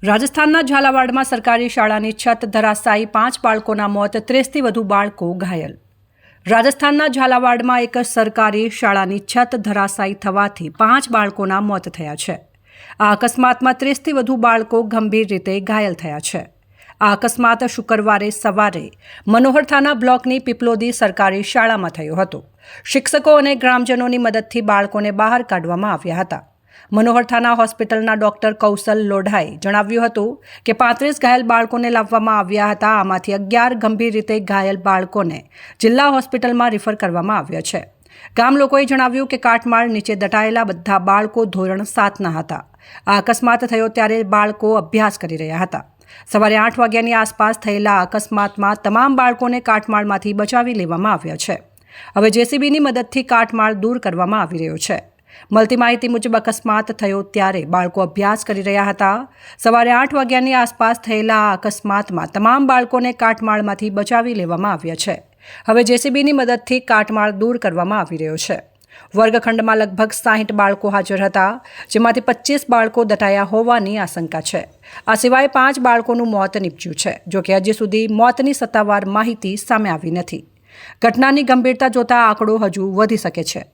રાજસ્થાનના ઝાલાવાડમાં સરકારી શાળાની છત ધરાશાયી 5 બાળકોના મોત, 30થી વધુ બાળકો ઘાયલ। રાજસ્થાનના ઝાલાવાડમાં એક સરકારી શાળાની છત ધરાશાયી થવાથી 5 બાળકોના મોત થયા છે। આ અકસ્માતમાં 30થી વધુ બાળકો ગંભીર રીતે ઘાયલ થયા છે। આ અકસ્માત શુક્રવારે સવારે મનોહરથાના બ્લોકની પીપલોદી સરકારી શાળામાં થયો હતો। શિક્ષકો અને ગ્રામજનોની મદદથી બાળકોને બહાર કાઢવામાં આવ્યા હતા। મનોહરથાના હોસ્પિટલના ડૉક્ટર કૌશલ લોઢાએ જણાવ્યું હતું કે 35 ઘાયલ બાળકોને લાવવામાં આવ્યા હતા। આમાંથી 11 ગંભીર રીતે ઘાયલ બાળકોને જિલ્લા હોસ્પિટલમાં રિફર કરવામાં આવ્યા છે। ગામ લોકોએ જણાવ્યું કે કાટમાળ નીચે દટાયેલા બધા બાળકો ધોરણ 7ના હતા। આ અકસ્માત થયો ત્યારે બાળકો અભ્યાસ કરી રહ્યા હતા। સવારે 8 વાગ્યાની આસપાસ થયેલા અકસ્માતમાં તમામ બાળકોને કાટમાળમાંથી બચાવી લેવામાં આવ્યા છે। હવે જેસીબીની મદદથી કાટમાળ દૂર કરવામાં આવી રહ્યો છે। મળતી માહિતી મુજબ અકસ્માત થયો ત્યારે બાળકો અભ્યાસ કરી રહ્યા હતા। સવારે 8 વાગ્યાની આસપાસ થયેલા આ અકસ્માતમાં તમામ બાળકોને કાટમાળમાંથી બચાવી લેવામાં આવ્યા છે। હવે જેસીબીની મદદથી કાટમાળ દૂર કરવામાં આવી રહ્યો છે। વર્ગખંડમાં લગભગ 60 બાળકો હાજર હતા, જેમાંથી 25 બાળકો દટાયા હોવાની આશંકા છે। આ સિવાય 5 બાળકોનું મોત નીપજ્યું છે, જોકે હજી સુધી મોતની સત્તાવાર માહિતી સામે આવી નથી। ઘટનાની ગંભીરતા જોતા આંકડો હજુ વધી શકે છે।